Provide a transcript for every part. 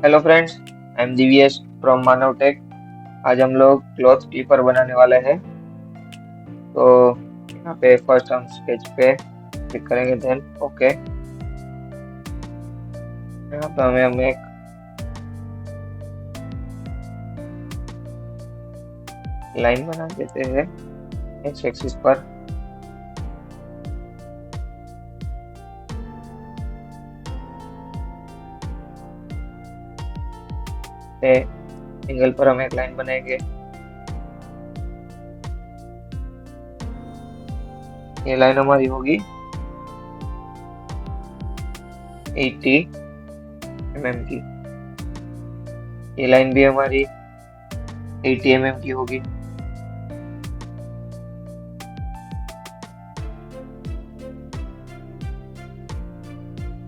Hello friends, I am Divyesh from Manav Tech. आज हम लोग क्लॉथ क्लिपर बनाने वाले हैं। तो यहाँ पे फर्स्ट हम स्केच पे क्लिक करेंगे, देन ओके। यहाँ पे हम एक लाइन बना देते हैं एक्स एक्सिस पर। एंगल पर हम एक लाइन बनाएंगे। ये लाइन हमारी होगी 80 mm की। ये लाइन भी हमारी 80 mm की होगी।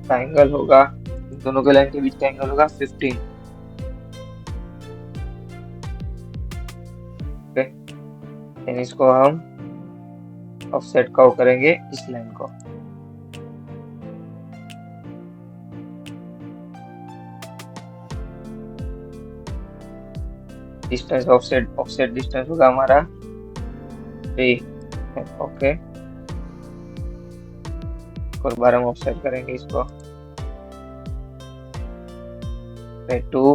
का एंगल होगा, इन दोनों के लाइन के बीच का एंगल होगा 15। ओके, देन इसको हम ऑफसेट कर्व करेंगे इस लाइन को। डिस्टेंस ऑफसेट डिस्टेंस होगा हमारा 3। ओके, और बार हम ऑफसेट करेंगे इसको 2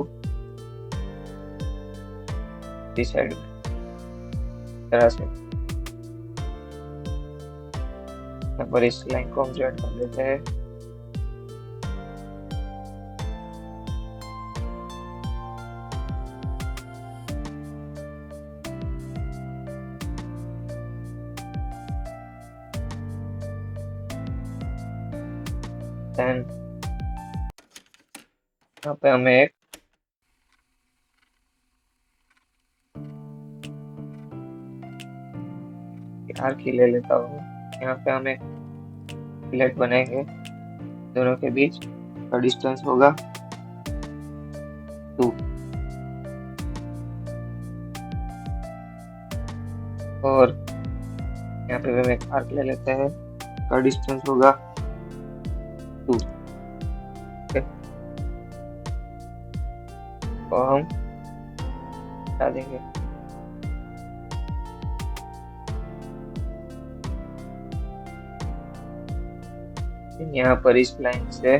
इस साइड में तरह से। यहाँ पर इस लाइन को हम ज्वाइन कर देते हैं। देन यहाँ पे हमें एक आर्क ही ले लेता हूँ। यहाँ पे हम एक फिलेट बनाएंगे, दोनों के बीच का डिस्टेंस होगा 2। और यहाँ पे हम एक आर्क ले लेते हैं, का डिस्टेंस होगा 2। ओके, तो हम हटा देंगे। यहाँ पर इस लाइन से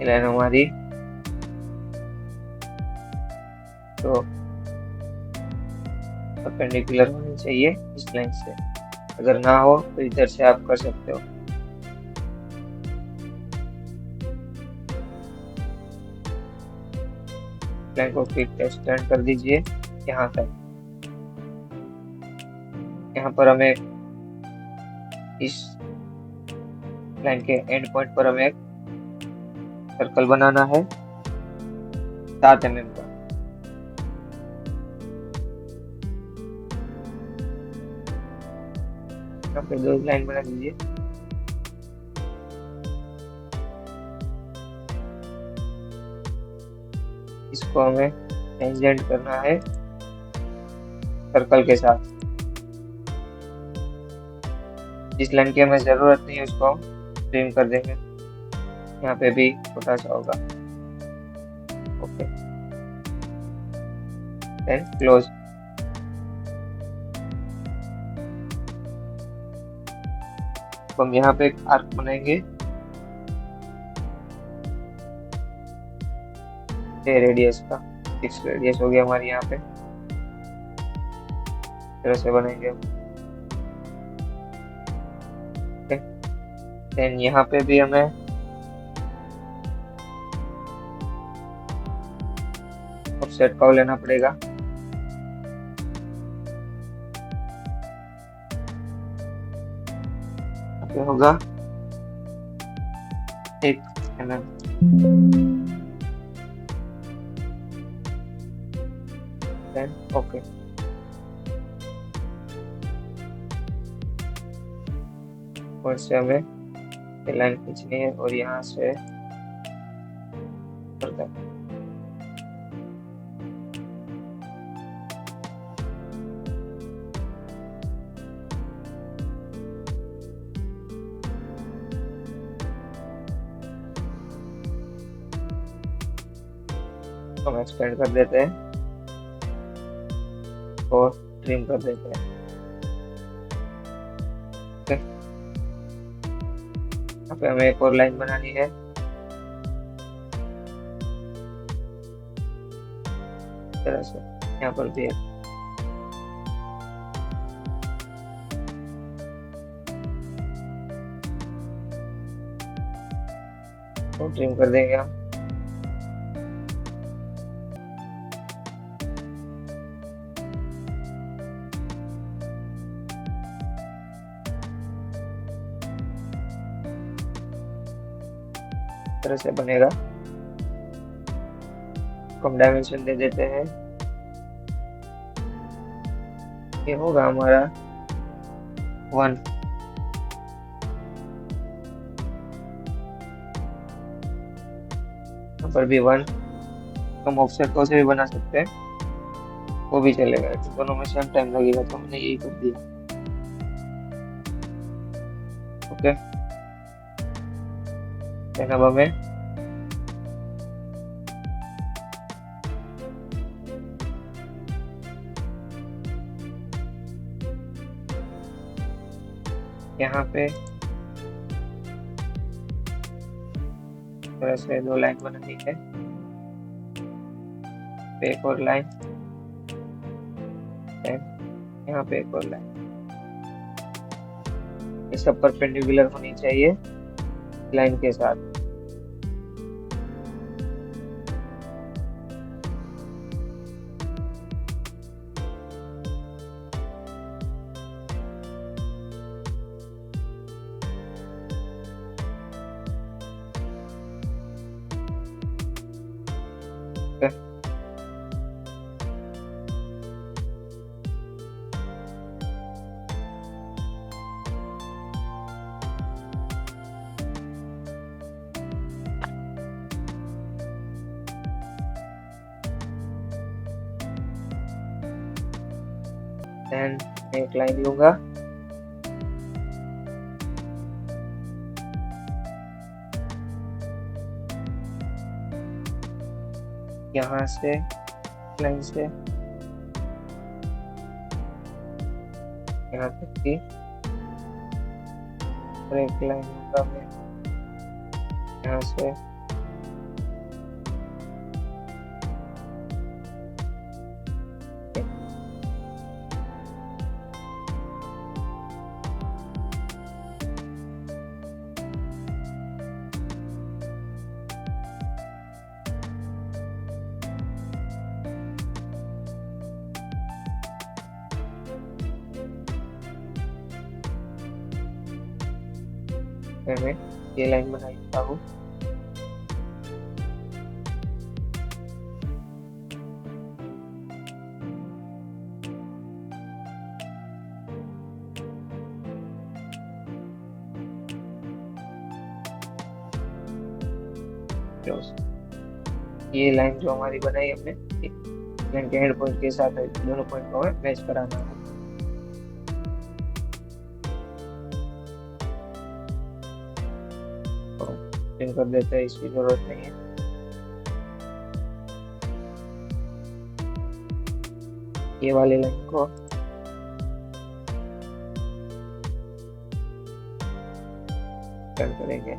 लाइन हमारी तो परपेंडिकुलर होनी चाहिए इस लाइन से। अगर ना हो तो इधर से आप कर सकते हो। लाइन को क्लिक एक्सटेंड कर दीजिए यहाँ तक। यहाँ पर हमें इस लाइन के एंड पॉइंट पर हमें एक सर्कल बनाना है 7 mm का। यहाँ पे 2 लाइन बना दीजिए। इसको हमें टेंजेंट करना है सर्कल के साथ। जिस लाइन की हमें जरूरत नहीं है उसको हम ट्रिम कर देंगे। यहाँ पे भी छोटा सा होगा। Okay, then close. तो हम यहाँ पे एक आर्क बनाएंगे रेडियस का। 6 रेडियस हो गया हमारी। यहाँ पे तरह से बनाएंगे हम। देन यहाँ पे भी हमें ऑफसेट कर्व लेना पड़ेगा। यहाँ पे होगा 1 mm। देन ओके, और से हमें ये लाइन खींचनी है और यहाँ से हम एक्सटेंड कर देते हैं और ट्रिम कर देते हैं। ओके, यहाँ पे हमें एक और लाइन बनानी है। इस तरह से यहाँ पर भी एक तो ट्रिम कर देंगे हम। इस तरह से बनेगा। हम डायमेंशन दे देते हैं, ये होगा हमारा 1। यहाँ पर भी 1। हम ऑफसेट को से भी बना सकते हैं, वो भी चलेगा। दोनों में सेम टाइम लगेगा तो हमने यही कर दिया। ओके, देन अब हमें यहाँ पे इस तरह से 2 लाइन बनानी है। एक और लाइन, यहाँ पे एक और लाइन। ये सब परपेंडिकुलर होनी चाहिए लाइन के साथ। देन एक लाइन लूंगा, यहाँ से लाइन से यहाँ तक की, और एक लाइन लूंगा मैं यहाँ से मैं ये लाइन बना देता हूँ। ये लाइन जो हमारी बनाई हमने, लाइन के एंड पॉइंट के साथ है, दोनों पॉइंट को हमें मैच कराना है। तो कर देते हैं, इसकी जरूरत नहीं है। ये वाली लाइन को कट करेंगे,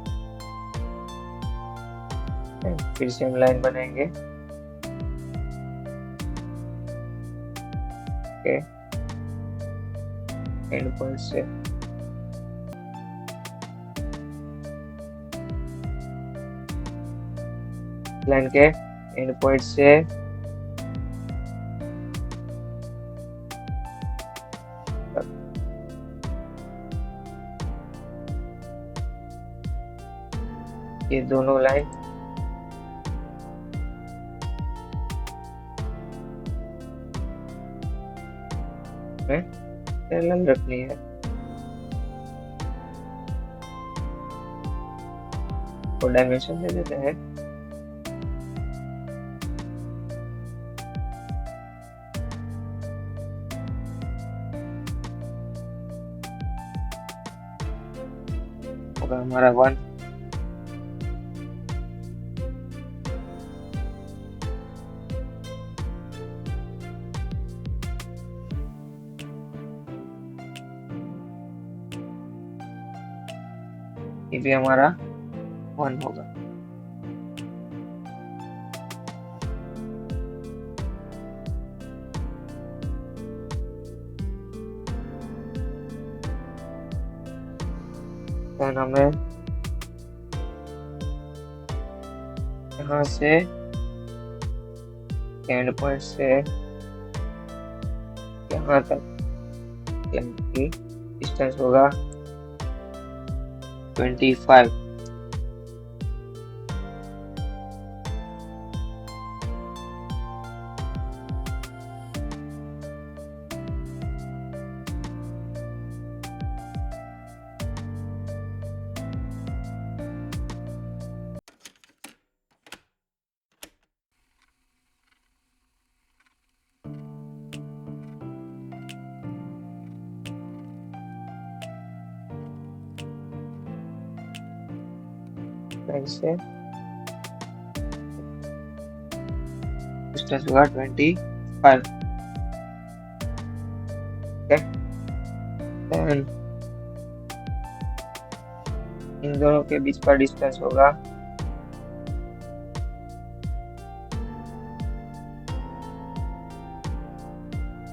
फिर सेम लाइन बनाएंगे। ओके, एंड पॉइंट से लाइन के एंड पॉइंट से ये दोनों लाइन में पैरेलल रखनी है। और डायमेंशन दे देते हैं, होगा हमारा 1। ये भी हमारा 1 होगा। देन हमें यहाँ से एंड पॉइंट से यहाँ तक की डिस्टेंस होगा 25। से डिस्टेंस होगा 25। देन इन दोनों के बीच का डिस्टेंस होगा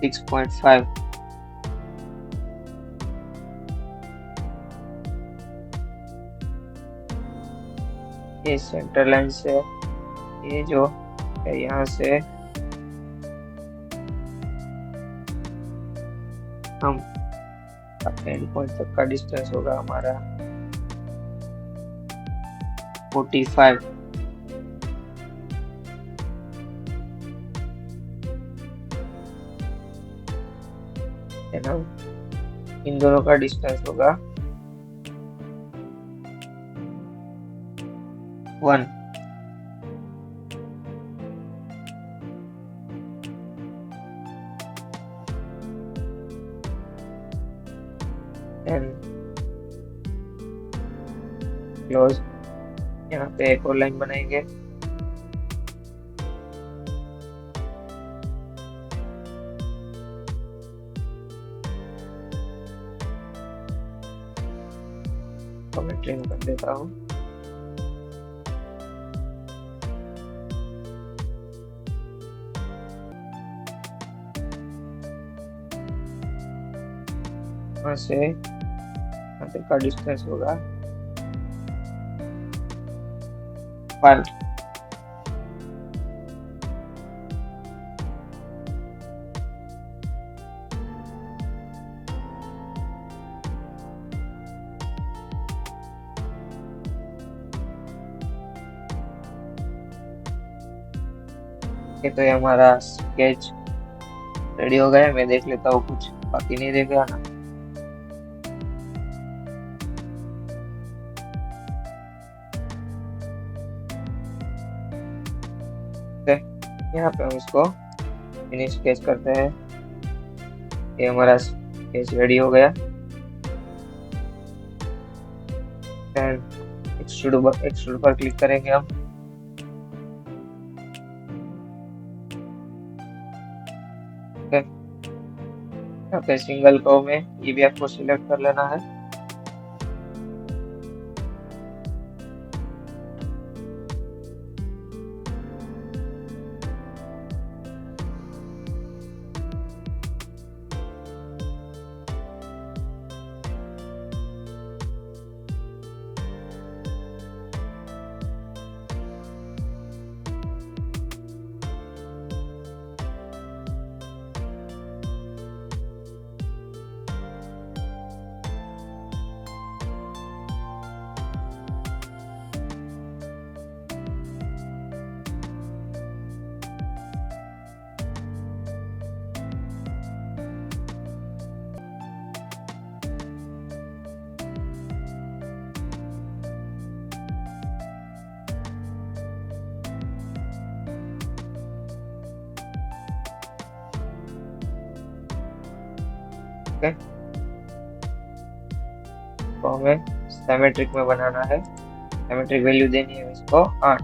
6.5। ये सेंटर लाइन से ये जो है यहाँ से हम एंड पॉइंट तक का डिस्टेंस होगा हमारा 45। है ना, इन दोनों का डिस्टेंस होगा 1। And close. यहाँ पे एक और लाइन बनाएंगे। तो मैं ट्रिम कर देता हूँ। यहाँ से यहाँ तक का डिस्टेंस होगा 5। तो ये हमारा स्केच रेडी हो गया। मैं देख लेता हूँ कुछ बाकी नहीं रह गया ना। यहाँ पे हम इसको फिनिश स्केच करते हैं। ये हमारा स्केच रेडी हो गया। एक्सट्रूड पर क्लिक करेंगे हम। यहाँ पे सिंगल कर्व में ये भी आपको सिलेक्ट कर लेना है। तो हमें सिमेट्रिक में बनाना है। सिमेट्रिक वैल्यू देनी है इसको 8।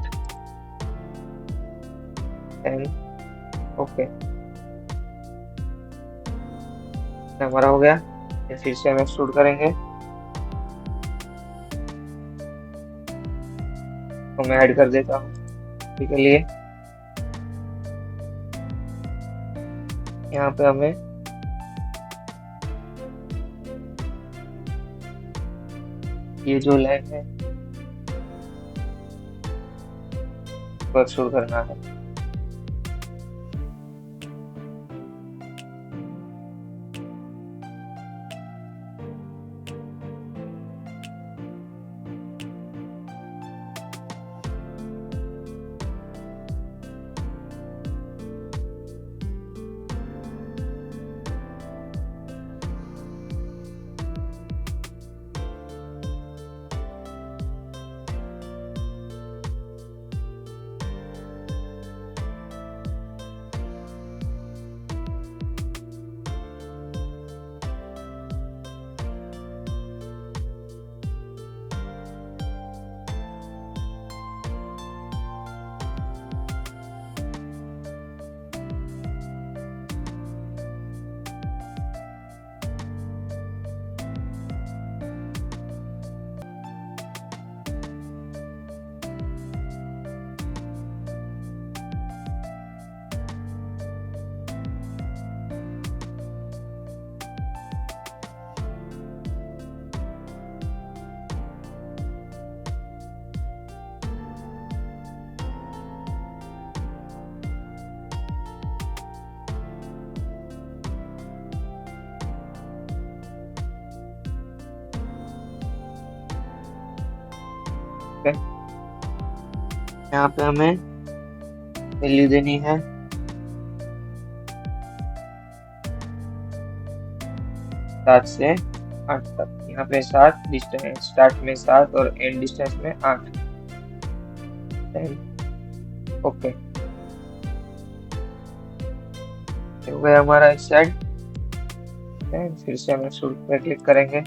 ओके, हमारा हो गया। फिर से हम एक्सट्रूड करेंगे। तो मैं ऐड कर देता हूँ अभी के लिए। यहाँ पे हमें ये जो लाइन है इसको एक्सट्रूड करना है। ओके, यहाँ पे हमें वैल्यू देनी है 7 से 8 तक। यहाँ पे 7 डिस्टेंस, स्टार्ट में 7 और एंड डिस्टेंस में 8। ओके, हो गया हमारा इस साइड। फिर से हम एक्सट्रूड पे क्लिक करेंगे।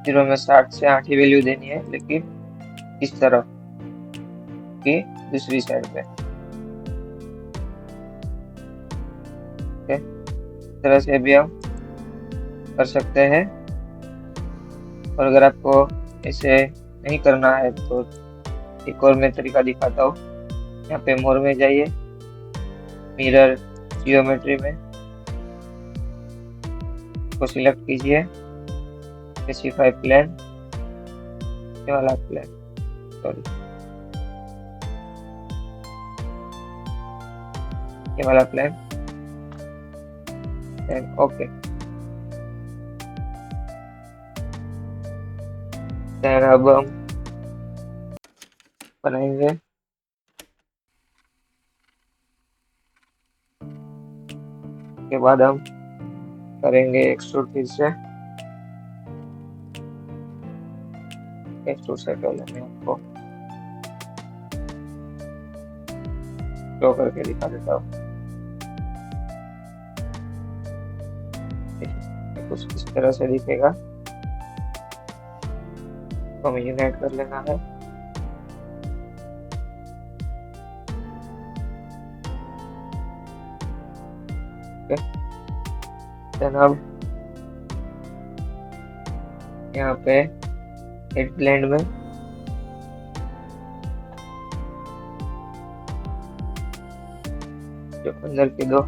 जीरो में 60 से 8 ही वैल्यू देनी है, लेकिन इस तरफ की दूसरी साइड पे। ओके, इस तरह से भी हम कर सकते हैं। और अगर आपको ऐसे नहीं करना है तो एक और मैं तरीका दिखाता हूँ। यहाँ पे मोर में जाइए, मिरर जियोमेट्री में को सिलेक्ट कीजिए, स्पेसिफाई प्लेन, ये वाला प्लेन, सॉरी ये वाला प्लेन, एंड ओके। अब हम बनाएंगे के बाद हम करेंगे एक्सट्रूड फिर से। एक्सट्रूड से पहले मैं आपको शो करके दिखा देता हूँ। कुछ इस तरह से दिखेगा, तो हमें यूनाइट कर लेना है। देन अब यहाँ पे हेड ब्लेंड में जो अंदर के दो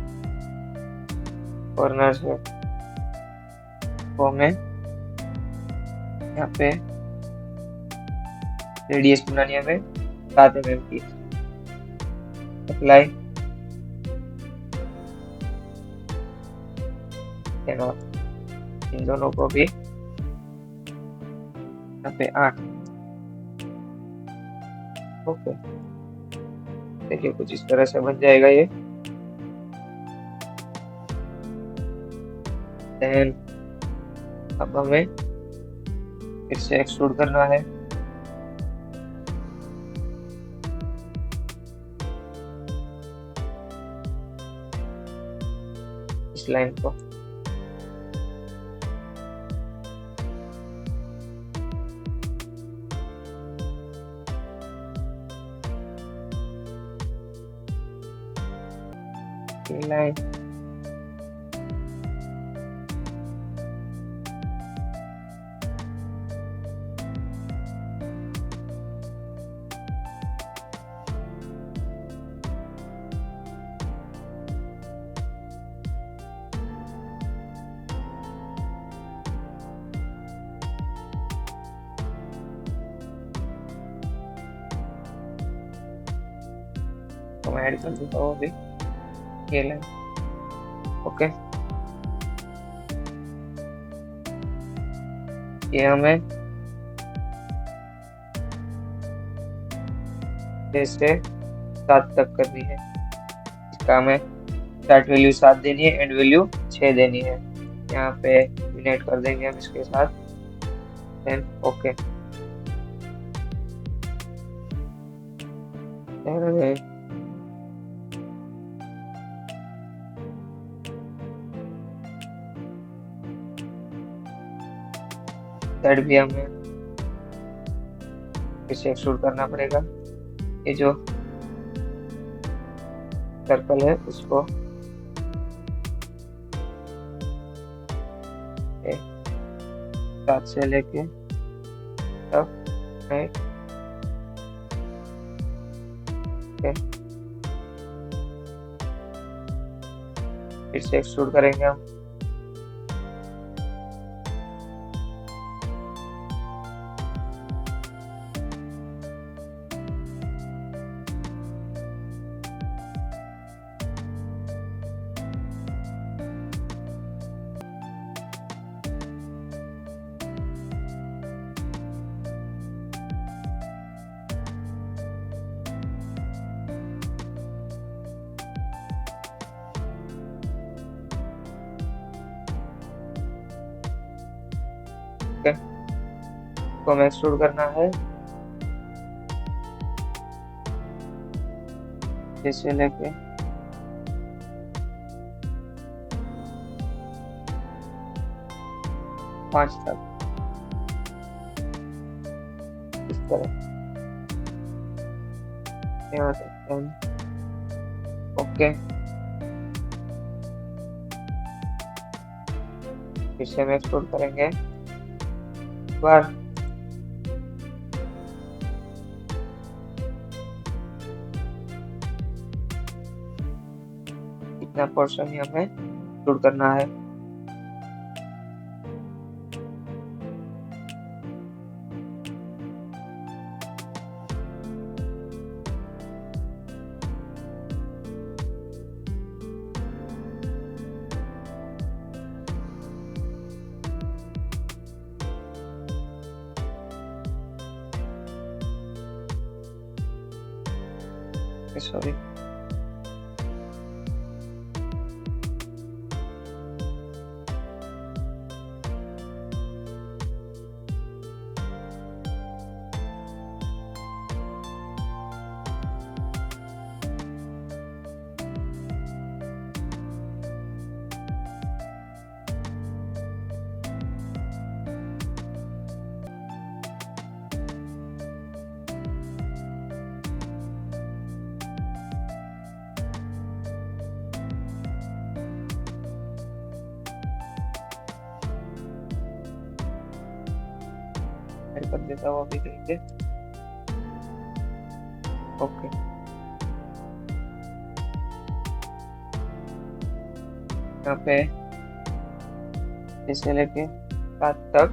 कॉर्नर्स है वो मैं यहाँ पे रेडियस बनानी है हमें 7 mm की। अप्लाई, इन दोनों को भी यहाँ पे 8। ओके, देखिए कुछ इस तरह से बन जाएगा ये। देन अब हमें फिर से एक्सट्रूड करना है। इस लाइन को लाइन तो मैं ऐड कर देता हूँ अभी ये लाइन। ओके, ये हमें 6 से 7 तक करनी है। इसका हमें स्टार्ट वैल्यू 7 देनी है, एंड वैल्यू 6 देनी है। यहाँ पे यूनाइट कर देंगे हम इसके साथ। देन ओके, थर्ड भी हमें फिर से एक्सट्रूड करना पड़ेगा। ये जो सर्कल है उसको 7 से लेके तब फिर से एक्सट्रूड करेंगे हम। को हमें एक्सट्रूड करना है जैसे लेके पांच तक इस तरह यहाँ से। ओके, फिर से हम एक्सट्रूड करेंगे बार। इतना पोर्शन ही हमें एक्सट्रूड करना है। सॉरी, ऐड कर देता हूँ अभी कहीं पे। ओके, यहाँ पे जैसे लेके 7 तक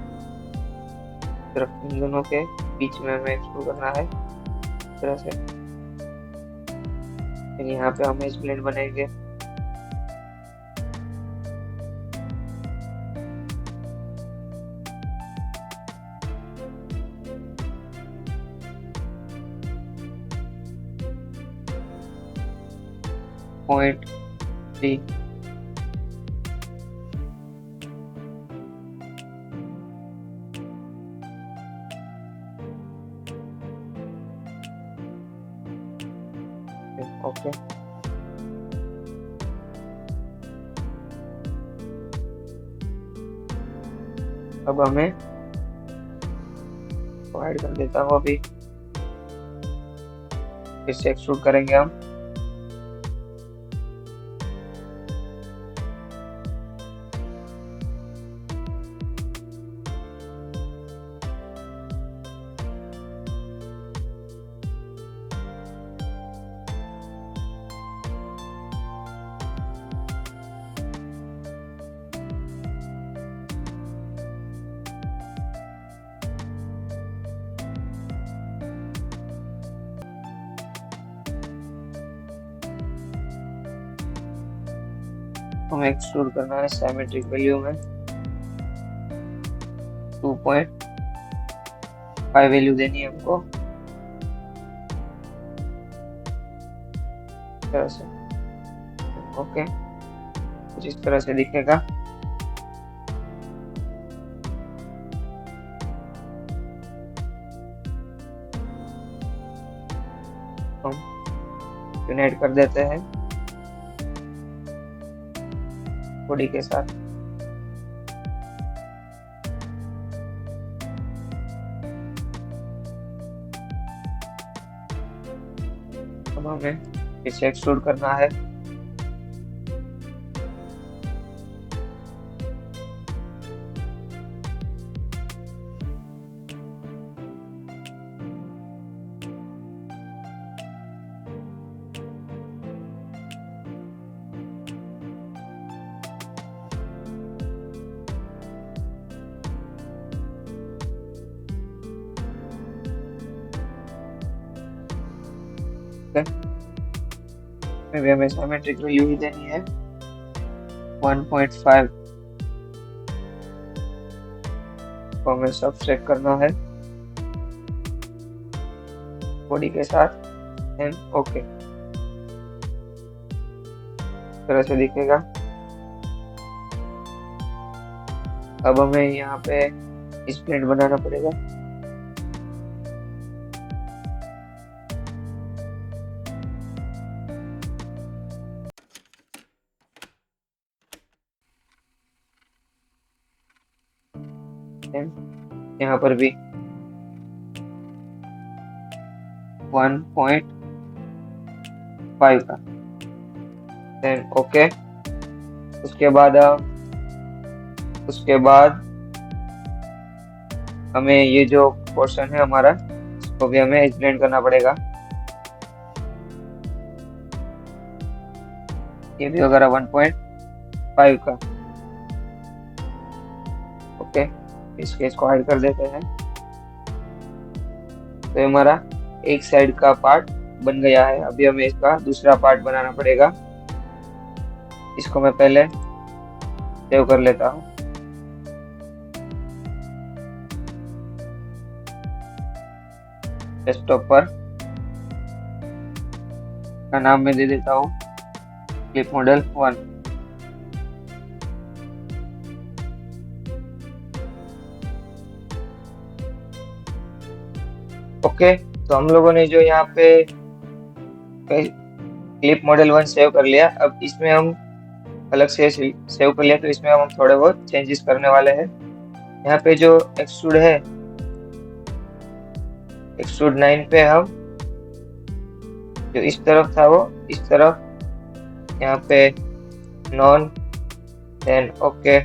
सिर्फ इन दोनों के बीच में हमें एक्सट्रूड करना है इस तरह से। फिर यहाँ पे हम एज ब्लेंड बनाएंगे। Point 3 okay. अब हमें ऐड कर देता हूँ अभी, फिर से एक्सट्रूड करेंगे हम। हमें एक्सट्रूड करना है सिमेट्रिक वैल्यू में 2.5 वैल्यू देनी है हमको इस तरह से। ओके, कुछ इस तरह से दिखेगा। हम यूनाइट कर देते हैं बॉडी के साथ। अब हमें इसे एक्सट्रूड करना है। में भी हमें सिमेट्रिक वैल्यू ही देनी है 1.5 को हमें सब्ट्रैक्ट करना है बॉडी के साथ एंड ओके तरह से दिखेगा। अब हमें यहाँ पे स्प्लिट बनाना पड़ेगा। यहाँ पर भी 1.5 का देन ओके। उसके बाद हमें ये जो पोर्शन है हमारा इसको भी हमें एक्सप्लेन करना पड़ेगा। ये भी होगा 1.5 का। ओके, इस केस को हाइड कर देते हैं। तो हमारा एक साइड का पार्ट बन गया है। अभी हमें इसका दूसरा पार्ट बनाना पड़ेगा। इसको मैं पहले सेव कर लेता हूँ। डेस्कटॉप पर का नाम मैं दे देता हूँ क्लिप मॉडल 1। ओके, तो हम लोगों ने जो यहाँ पे क्लिप मॉडल 1 सेव कर लिया। अब इसमें हम अलग से सेव कर लिया, तो इसमें हम थोड़े बहुत चेंजेस करने वाले हैं। यहाँ पे जो एक्सट्रूड है, एक्सट्रूड 9 पे हम जो इस तरफ था वो इस तरफ यहाँ पे नॉन देन ओके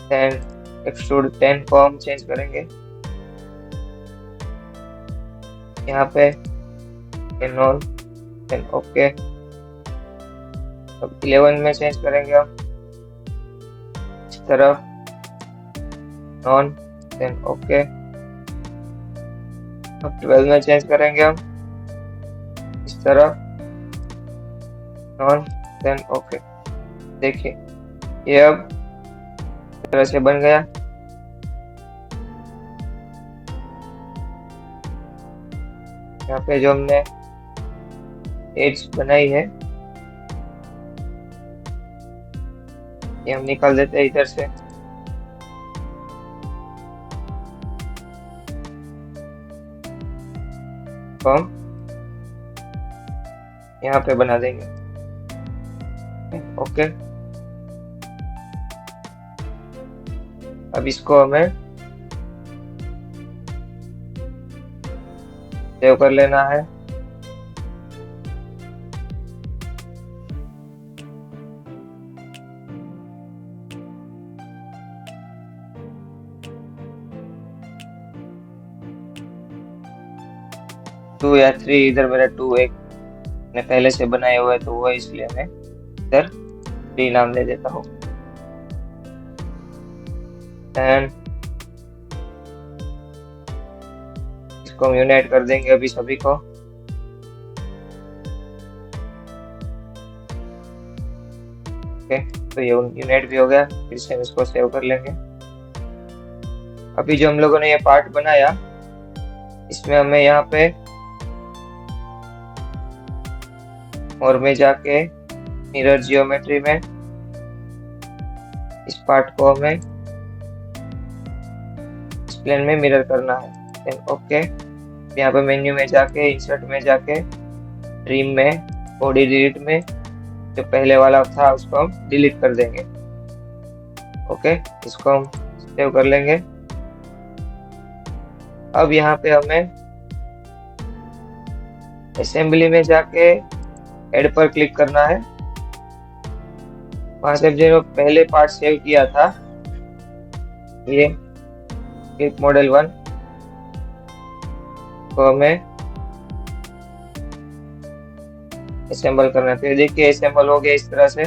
देन एक्सट्रूड 10 को हम चेंज करेंगे यहाँ पे नॉन, देन ओके। अब 11 में चेंज करेंगे हम इस तरफ, नॉन, देन ओके। अब 12 में चेंज करेंगे हम इस तरफ, नॉन, देन ओके। देखिए ये अब इस तरह से बन गया। यहाँ पे जो हमने एड्स बनाई है ये हम निकाल देते हैं इधर से। तो हम यहाँ पे बना देंगे, ओके। अब इसको हमें सेव कर लेना है। टू या 3, इधर मेरा 2 एक ने पहले से बनाया हुआ है तो वो इसलिए मैं इधर 3 नाम दे देता हूँ। एंड इसको हम यूनाइट कर देंगे अभी सभी को। ओके, तो ये यूनाइट भी हो गया। फिर से हम इसको सेव कर लेंगे। अभी जो हम लोगों ने ये पार्ट बनाया इसमें हमें यहाँ पे और में जाके मिरर जियोमेट्री में इस पार्ट को हमें इस प्लेन में मिरर करना है, देन ओके। यहाँ पे मेन्यू में जाके इंसर्ट में जाके ड्रीम में बॉडी डिलीट में जो पहले वाला था उसको हम डिलीट कर देंगे, ओके। इसको हम सेव कर लेंगे। अब यहाँ पे हमें असेंबली में जाके ऐड पर क्लिक करना है। वहां से जो पहले पार्ट सेव किया था ये क्लिक मॉडल 1 को हमें असेंबल करना है। तो देखिए असेंबल हो गया इस तरह से।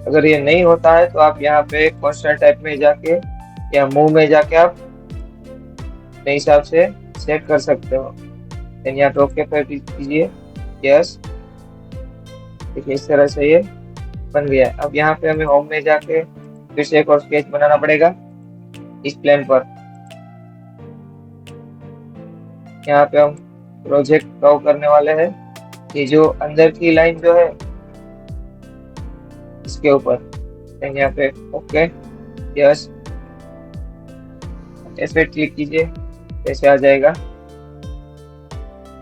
अगर ये नहीं होता है तो आप यहाँ पे कॉन्स्टेंट टाइप में जाके या मूव में जाके आप अपने हिसाब से सेट कर सकते हो। देन यहाँ पे ओके पर क्लिक कीजिए, यस। देखिए इस तरह से ये बन गया। अब यहाँ पे हमें होम में जाके फिर से एक और स्केच बनाना पड़ेगा इस प्लेन पर। यहाँ पे हम प्रोजेक्ट ड्रॉ करने वाले हैं। ये जो अंदर की लाइन जो है इसके ऊपर यहाँ पे ओके, यस, ऐसे क्लिक कीजिए, ऐसे आ जाएगा।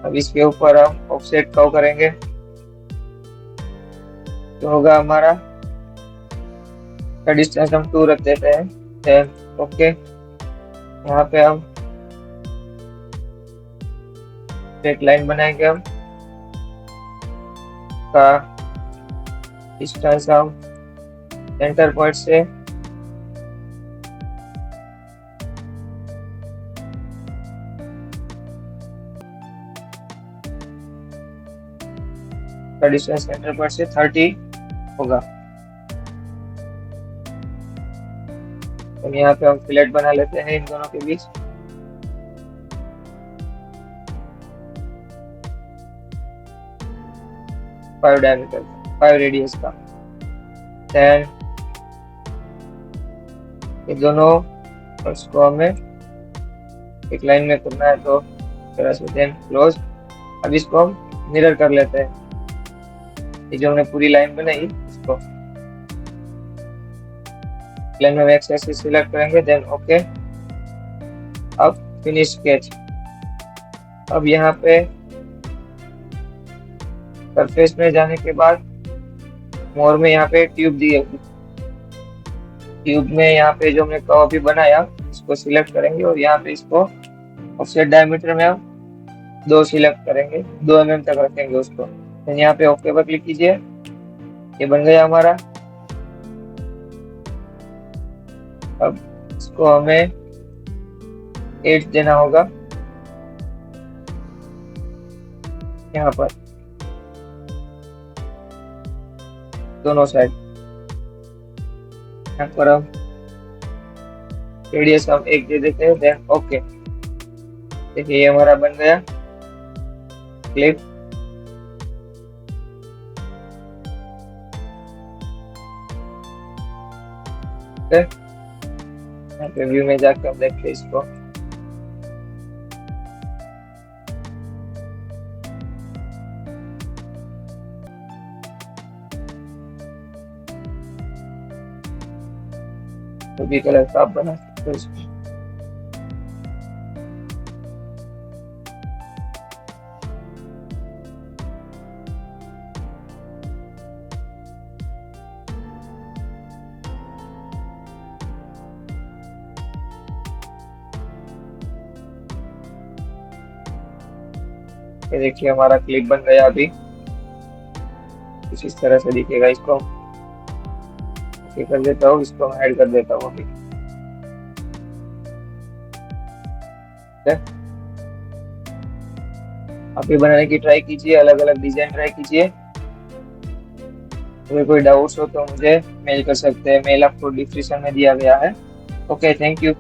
अब इसके ऊपर हम ऑफसेट ड्रॉ करेंगे तो होगा हमारा का डिस्टेंस हम 2 रख देते हैं, देन ओके। यहाँ पे हम एक लाइन बनाएंगे, हम का डिस्टेंस हम सेंटर पॉइंट से का डिस्टेंस सेंटर पॉइंट से 30 होगा। तो यहाँ पे हम फिलेट बना लेते हैं इन दोनों के बीच। फाइव डायमीटर, 5 रेडियस का। देन ये दोनों को हमें एक लाइन में करना है तो तरह से देन क्लोज। अब इसको हम मिरर कर लेते हैं। ये जो हमने पूरी लाइन बनाई इसको प्लेन में एक्स एक्सिस सिलेक्ट करेंगे, देन ओके। अब फिनिश स्केच। अब यहाँ पे सरफेस में जाने के बाद मोर में यहाँ पे ट्यूब दी है। ट्यूब में यहाँ पे जो हमने कर्व अभी बनाया इसको सिलेक्ट करेंगे और यहाँ पे इसको ऑफसेट डायमीटर में हम 2 सिलेक्ट करेंगे, 2 mm तक रखेंगे उसको। तो यहाँ पे ओके पर क्लिक कीजिए, ये बन गया हमारा। अब इसको हमें 8 देना होगा, यहाँ पर दोनों साइड। यहाँ पर हम रेडियस हम एक दे देते हैं, देन ओके। देखिए ये हमारा बन गया क्लिप। यहाँ पे व्यू में जाकर हम देखते हैं इसको। तो भी कलर का आप बना सकते हो इसको। ये देखिए हमारा क्लिप बन गया अभी। कुछ इस तरह से दिखेगा। इसको ओके कर देता हूँ, इसको मैं ऐड कर देता हूँ अभी। आप भी बनाने की ट्राई कीजिए, अलग अलग डिजाइन ट्राई कीजिए। अगर कोई डाउट्स हो तो मुझे मेल कर सकते हैं, मेल आपको डिस्क्रिप्शन में दिया गया है। Okay, thank you.